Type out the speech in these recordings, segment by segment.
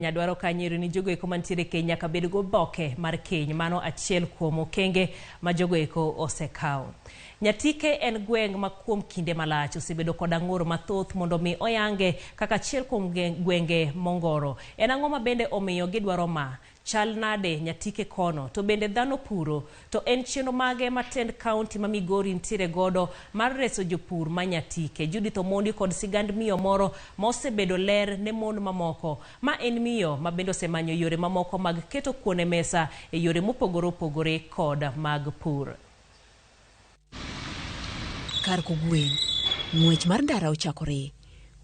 Nyadwaro kanyero ni jogo eko mantiere Kenya ka bed go boke mar keny mano achiel kuom okenge ma jogo eko osekawo. Nyatike en gweng ma kuom kinde malach osebedo kod ang'oro mathoth mondo mi oyange kaka achiel kuom gwenge mongoro. En ang'o ma bende omiyo gidwaro ma chal nade Nyatike kono to bende dhano puro to en chenro mage matend kaunti ma Migori ntiere godo mar reso jopur ma Nyatike. Judith Omondi kod sigand miyo moro ma osebedo ler ne mon mamoko ma en miyo ma bende osemanyo yore mamoko mag keto kuone mesa e yore mopogore opogore kod mag pur. Kar kogwen, ng'wech mar ndara ochakore,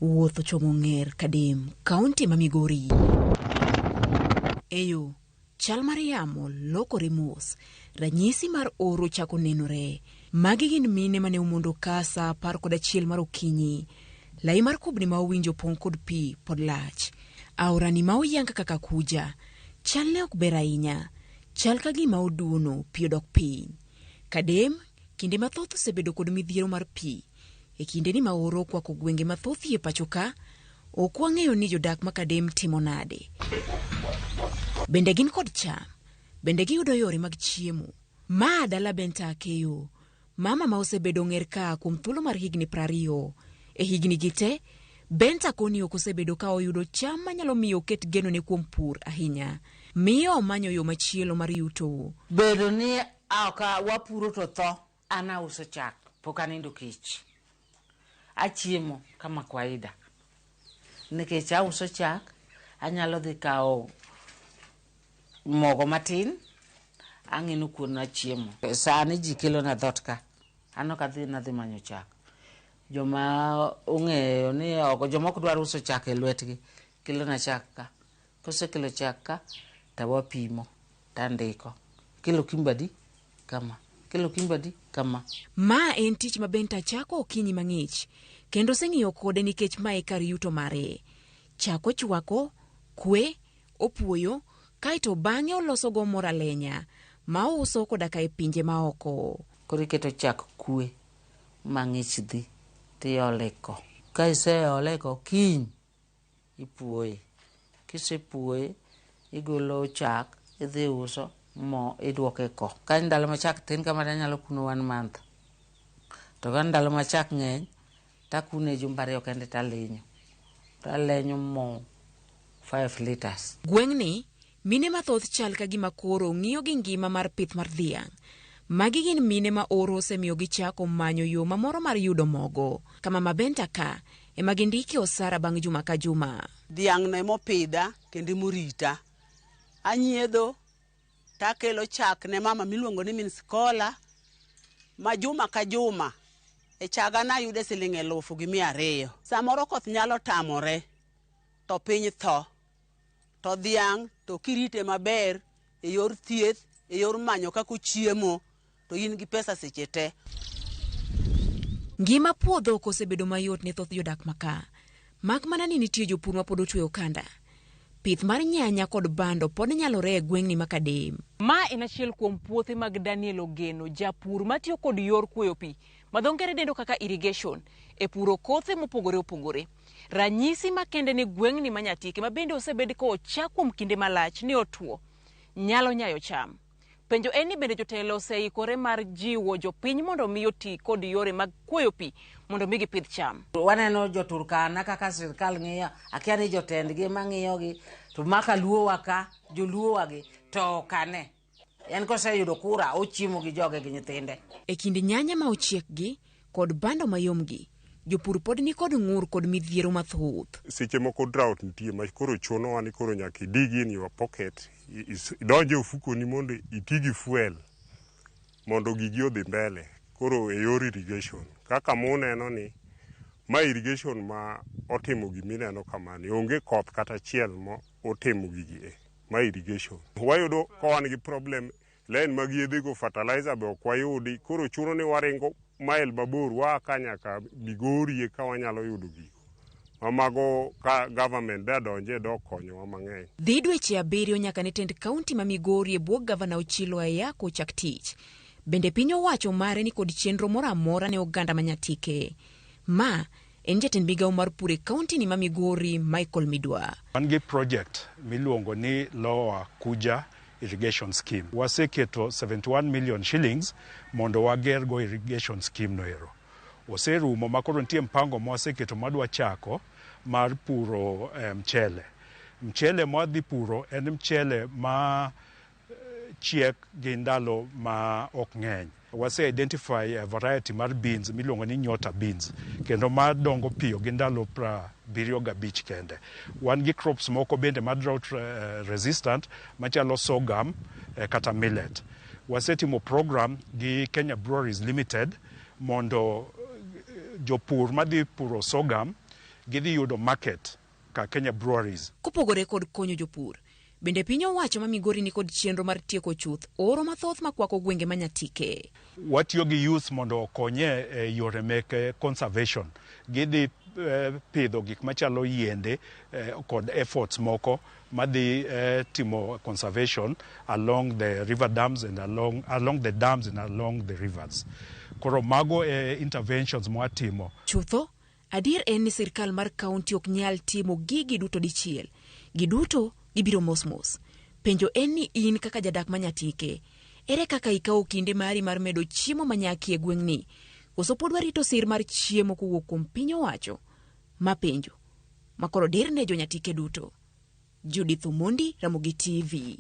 wuotho chomo ng'er Kadem, kaunti ma Migori. Eyo, chal mar yamo lokore mos, ranyisi mar oro chako nenore. Magi gin mine mane omondo kasa par kod achiel mar okinyi. Lai mar kubni ma owinjo pong kod pi pod lach. Aorani ma oyang kaka kuja, chal ne ok ber ahinya, chal ka gima oduono pi odok piny. Kadem, kinde mathoth osebedo kod midhiero mar pi. E kinde ni ma oro kwako gwenge mathoth ye pachoka, ok wang'eyo ni jodak ma Kadem timo nade. Bende gin kod cham, bende giyudo yore mag chiemo. Ma dala benta keyo, mama ma osebedo ng'er ka kuom thuolo mar higni 20. E higni gite, benta koni ok osebedo ka oyudo cham manyalo miyo ket geno ne kuom pur ahinya. Miyo manyo yo machielo mar yuto. Bedo ni aka wapuro to tho, ana uso chak, poka nindo kich. Achiemo kama kwaida. Nikech auso chak, anyalo dhi kao mogo matin, ang'ino kuona chiemo. Sani ji kelo na dhot ka, ano ka dhi manyo chak. Joma ung'eyo ni joma ok dwar uso chak e lwetgi, kelo na chak ka. Kose kelo chak ka, tawapimo, tandiko. Kilo kimbadi, kama. Kilo kimbadi, kama. Ma en tich ma benta chako okinyi mang'ich, kendo seng'iyo kode nikech ma e kar yuto mare. Chako chwako, kwe, opuoyo, kaito bang'e oloso go mora lenya, ma uso koda ka e pinje ma oko. Kori keto chak kwe, mang'ich dhi, ti oleko. Ka ise oleko, kiny, ipuoye. Kise puoye, igolo chak, idhi uso, mo idwoke ko. Ka ndalo ma chak tin kama nyalo kuno 1 month. To ka ndalo ma chak ng'eny, takune jumba 2 kende talenyo. Talenyo mo 5 liters. Gweng'ni, mine mathoth chal ka gima koro ng'iyo gi ngima mar pith mar dhiang'. Magi gin mine ma oro osemiyo gichako manyo yo mamoro mar yudo mogo. Kama mabenta ka, ema gindiki osara bang' juma ka juma. Dhiang' ne mopidha kendo morita. Anyiedho, takelo chak ne mama miluongo ni min skola, ma juma ka juma. E Chagana yude $1,200. Samoro koth nyalo tamore, to piny tho. To dhiang' to kirite maber, e yor thieth, e yor manyo kako chiemo, to in gi pesa seche te. Ngima puodho kosebedo mayot ne thoth jodak maka. Mak mana ni nitie jopur ma pod otweyo kanda. Pith mar nyanya kod bando pod nyalore e gweng'ni ma Kadem. Ma en achiel kuom puothe mag Daniel Ogeno, japur matiyo kod yor kuoyo pi, ma dho ngere dendo kaka irrigation, e puro kothe mopogore opogore. Ranyisi makende ni gweng'ni ma Nyatike ma bende osebed ko ochak kuom kinde malach ni otuo, nyalo nyayo cham. Penjo en ni bende jotelo oseikore mar jiwo jopiny mondo mi oti kod yore mag kuoyo pi mondo mi gipidh cham. Waneno joturkana kaka sirkal ng'iyo, akia ni jotendgi mang'iyogi, to maka luo waka, joluo wagi, to kane. En koseyudo kura, ochiemo gi joge gi nyithinde. E kinde nyanya ma ochiek gi, kod bando mayom gi, jopur pod ni kod ng'ur kod midhiero mathoth. Seche moko drought nitie ma koro chuno wani koro nyaka dig in your pocket, idonje ofuko ni mondo itigi fuel, mondo gigi odhi mbele, koro e yor irrigation. Kaka muneno ni, ma irrigation ma otimo gimineno kamani, onge koth kata achiel ma otimo gigi ma irrigation. Wayudo ka wan gi problem, len mag yedhe go fertilizer be ok wayudi, koro chuno ni waringo mael mabor wa ka nyaka Migori ka wanyalo yudo gigo. Mamago ka government da donje do konyowa mang'eny. Dhi dweche 7 nyaka ne tend kaunti ma Migori e bwo gavana Ochilo Ayako chak tich. Bende piny owacho mare ni kod chenro moro amora ne oganda ma Nyatike. Ma en jatend migawo mar pur e kaunti ni ma Migori Michael Midwa. Wan gi project miluongo ni Lower Kuja irrigation scheme. Waseketo 71 million shillings mondo wagergo irrigation scheme no ero. Oserumo makoro nitie mpango mwaseketo madwa chako mar puro mchele. Mchele mwadhi puro en mchele ma chiek gi ndalo ma ok ng'eny. Wase identify a variety mar beans miluongo ni Nyota beans kendo ma dongo piyo gi ndalo 75 kende. Wan gi crops moko bende ma drought resistant machalo sorghum kata millet. Wasetimo program gi Kenya Breweries Limited mondo jopur madhi puro sorghum gidhi yudo market ka Kenya Breweries. Kopogore kod konyo jopur, bende piny owacho ma Migori ni kod chenro mar tieko chuth oro mathoth makwako gwenge ma Nyatike. Watiyo gi youth mondo okonye yore meke conservation. Gidhi pidho gik machalo yiende kod efforts moko madhi timo conservation along the river dams and along the dams and along the rivers. Koro mago interventions mwatimo. Chutho, adier en ni sirkal mar kaunti ok nyal timo gigi duto dichiel. Giduto gibiro mos. Penjo en ni in kaka jadak ma Nyatike, ere kaka ikawo kinde mari mar medo chiemo manyaki e gweng'ni? Koso pod warito sir mar chiemo kowuok kuom piny owacho? Ma penjo makoro dir ne jo Nyatike duto. Judith Omondi, Ramogi TV.